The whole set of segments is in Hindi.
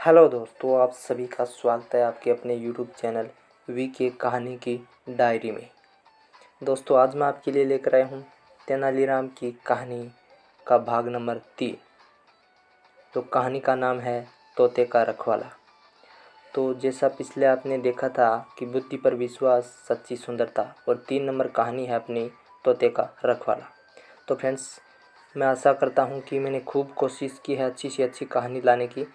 हेलो दोस्तों, आप सभी का स्वागत है आपके अपने यूट्यूब चैनल वी के कहानी की डायरी में। दोस्तों, आज मैं आपके लिए लेकर आया हूँ तेनालीराम की कहानी का भाग नंबर 3। तो कहानी का नाम है तोते का रखवाला। तो जैसा पिछले आपने देखा था कि बुद्धि पर विश्वास, सच्ची सुंदरता, और 3 नंबर कहानी है अपनी तोते का रखवाला। तो फ्रेंड्स, मैं आशा करता हूँ कि मैंने खूब कोशिश की है अच्छी से अच्छी कहानी लाने की।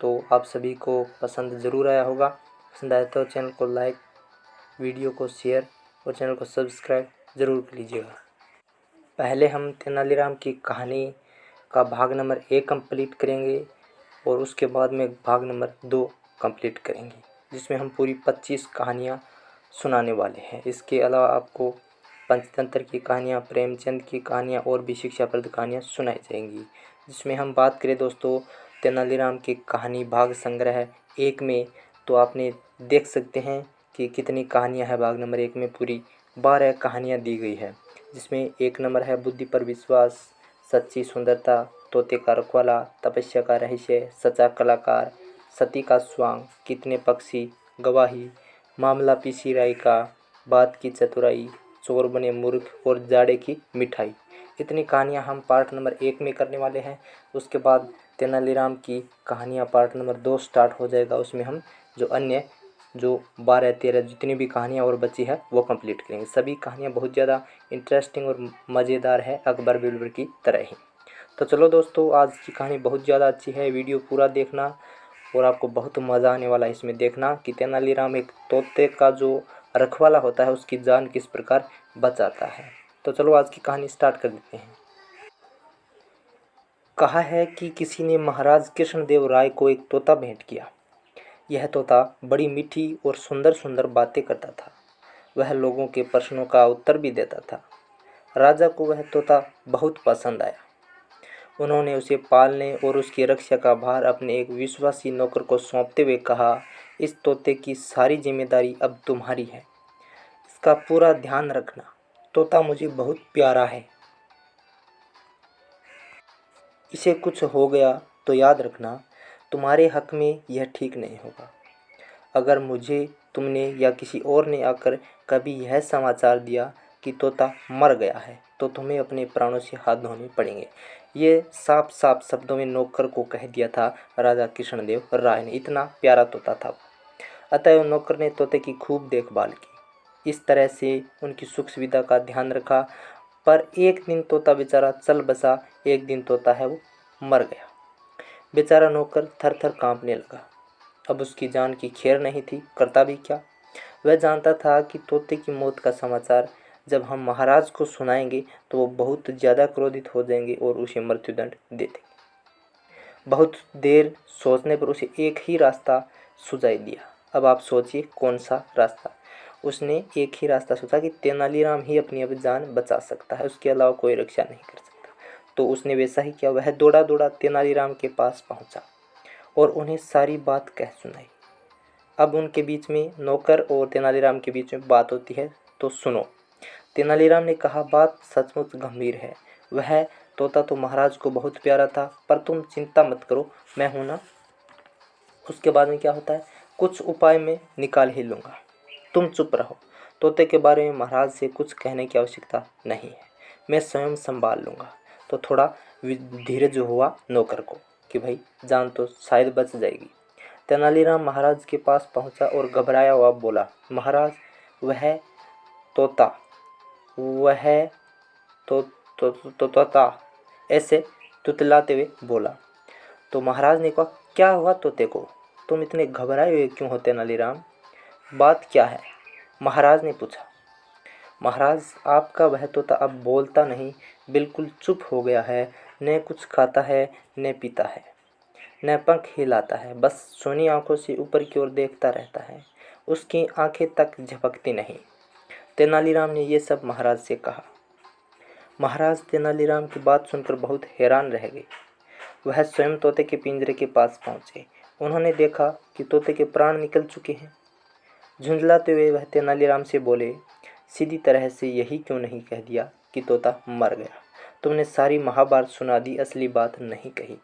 तो आप सभी को पसंद ज़रूर आया होगा। पसंद आया तो चैनल को लाइक, वीडियो को शेयर और चैनल को सब्सक्राइब ज़रूर कर लीजिएगा। पहले हम तेनालीराम की कहानी का भाग नंबर 1 कंप्लीट करेंगे और उसके बाद में भाग नंबर 2 कंप्लीट करेंगे, जिसमें हम पूरी 25 कहानियाँ सुनाने वाले हैं। इसके अलावा आपको पंचतंत्र की कहानियाँ, प्रेमचंद की कहानियाँ और भी शिक्षाप्रद कहानियाँ सुनाई जाएंगी। जिसमें हम बात करें दोस्तों तेनालीराम की कहानी भाग संग्रह 1 में, तो आपने देख सकते हैं कि कितनी कहानियाँ हैं। भाग नंबर 1 में पूरी 12 कहानियाँ दी गई है, जिसमें 1 नंबर है बुद्धि पर विश्वास, सच्ची सुंदरता, तोते का रखवाला, तपस्या का रहस्य, सच्चा कलाकार, सती का स्वांग, कितने पक्षी, गवाही, मामला पीसी राई का, बात की चतुराई, चोर बने मूर्ख और जाड़े की मिठाई। इतनी कहानियाँ हम पार्ट नंबर 1 में करने वाले हैं। उसके बाद तेनालीराम की कहानियाँ पार्ट नंबर 2 स्टार्ट हो जाएगा। उसमें हम जो अन्य 12-13 जितनी भी कहानियाँ और बची है वो कंप्लीट करेंगे। सभी कहानियाँ बहुत ज़्यादा इंटरेस्टिंग और मज़ेदार है, अकबर बिरबल की तरह ही। तो चलो दोस्तों, आज की कहानी बहुत ज़्यादा अच्छी है। वीडियो पूरा देखना और आपको बहुत मज़ा आने वाला है इसमें देखना कि तेनालीराम एक तोते का जो रखवाला होता है उसकी जान किस प्रकार बचाता है। तो चलो आज की कहानी स्टार्ट कर देते हैं। कहा है कि किसी ने महाराज कृष्णदेव राय को एक तोता भेंट किया। यह तोता बड़ी मीठी और सुंदर सुंदर बातें करता था। वह लोगों के प्रश्नों का उत्तर भी देता था। राजा को वह तोता बहुत पसंद आया। उन्होंने उसे पालने और उसकी रक्षा का भार अपने एक विश्वासी नौकर को सौंपते हुए कहा, इस तोते की सारी जिम्मेदारी अब तुम्हारी है। इसका पूरा ध्यान रखना। तोता मुझे बहुत प्यारा है। इसे कुछ हो गया तो याद रखना, तुम्हारे हक में यह ठीक नहीं होगा। अगर मुझे, तुमने या किसी और ने आकर कभी यह समाचार दिया कि तोता मर गया है तो तुम्हें अपने प्राणों से हाथ धोने पड़ेंगे। ये साफ साफ शब्दों में नौकर को कह दिया था राजा कृष्णदेव राय ने। इतना प्यारा तोता था। अतः नौकर ने तोते की खूब देखभाल की। इस तरह से उनकी सुख सुविधा का ध्यान रखा। पर एक दिन तोता बेचारा चल बसा। एक दिन तोता है वो मर गया। बेचारा नौकर थर थर कांपने लगा। अब उसकी जान की खैर नहीं थी, करता भी क्या। वह जानता था कि तोते की मौत का समाचार जब हम महाराज को सुनाएंगे तो वो बहुत ज़्यादा क्रोधित हो जाएंगे और उसे मृत्युदंड दे देंगे। बहुत देर सोचने पर उसे एक ही रास्ता सुझाई दिया। अब आप सोचिए कौन सा रास्ता। उसने एक ही रास्ता सोचा कि तेनालीराम ही अपनी अब जान बचा सकता है, उसके अलावा कोई रक्षा नहीं कर सकता। तो उसने वैसा ही किया। वह दौड़ा दौड़ा तेनालीराम के पास पहुंचा और उन्हें सारी बात कह सुनाई। अब उनके बीच में, नौकर और तेनालीराम के बीच में बात होती है, तो सुनो। तेनालीराम ने कहा, बात सचमुच गंभीर है। वह तोता तो महाराज को बहुत प्यारा था, पर तुम चिंता मत करो, मैं हूं ना। उसके बाद में क्या होता है, कुछ उपाय मैं निकाल ही लूँगा, तुम चुप रहो। तोते के बारे में महाराज से कुछ कहने की आवश्यकता नहीं है, मैं स्वयं संभाल लूँगा। तो थोड़ा धीरज हुआ नौकर को कि भाई जान तो शायद बच जाएगी। तेनालीराम महाराज के पास पहुंचा और घबराया हुआ बोला, महाराज वह तोता, वह तोता ऐसे तुतलाते हुए बोला। तो महाराज ने कहा, क्या हुआ तोते को, तुम इतने घबराए हुए क्यों हो तेनालीराम, बात क्या है। महाराज ने पूछा। महाराज आपका वह तोता अब बोलता नहीं, बिल्कुल चुप हो गया है। न कुछ खाता है न पीता है, न पंख हिलाता है, बस सोनी आंखों से ऊपर की ओर देखता रहता है। उसकी आंखें तक झपकती नहीं। तेनालीराम ने ये सब महाराज से कहा। महाराज तेनालीराम की बात सुनकर बहुत हैरान रह गए। वह स्वयं तोते के पिंजरे के पास पहुंचे। उन्होंने देखा कि तोते के प्राण निकल चुके हैं। झुंझलाते हुए वह तेनालीराम से बोले, सीधी तरह से यही क्यों नहीं कह दिया कि तोता मर गया। तुमने सारी महाभारत सुना दी, असली बात नहीं कही।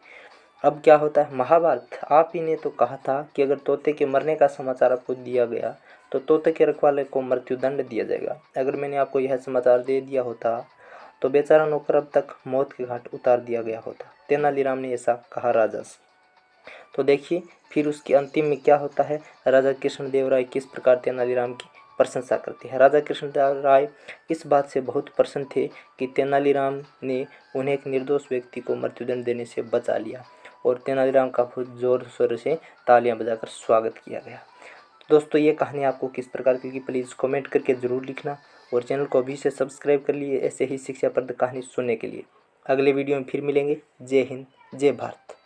अब क्या होता है महाभारत, आप ही ने तो कहा था कि अगर तोते के मरने का समाचार आपको दिया गया तो तोते के रखवाले को मृत्युदंड दिया जाएगा। अगर मैंने आपको यह समाचार दे दिया होता तो बेचारा नौकर अब तक मौत के घाट उतार दिया गया होता। तेनालीराम ने ऐसा कहा राजा से। तो देखिए फिर उसके अंतिम में क्या होता है, राजा कृष्णदेव राय किस प्रकार तेनालीराम की प्रशंसा करते हैं। राजा कृष्णदेव राय इस बात से बहुत प्रसन्न थे कि तेनालीराम ने उन्हें एक निर्दोष व्यक्ति को मृत्युदंड देने से बचा लिया और तेनालीराम का बहुत जोर शोर से तालियां बजाकर स्वागत किया गया। दोस्तों ये कहानी आपको किस प्रकार की लगी प्लीज़ कमेंट करके ज़रूर लिखना और चैनल को अभी से सब्सक्राइब कर लिए ऐसे ही शिक्षाप्रद कहानी सुनने के लिए। अगले वीडियो में फिर मिलेंगे। जय हिंद, जय भारत।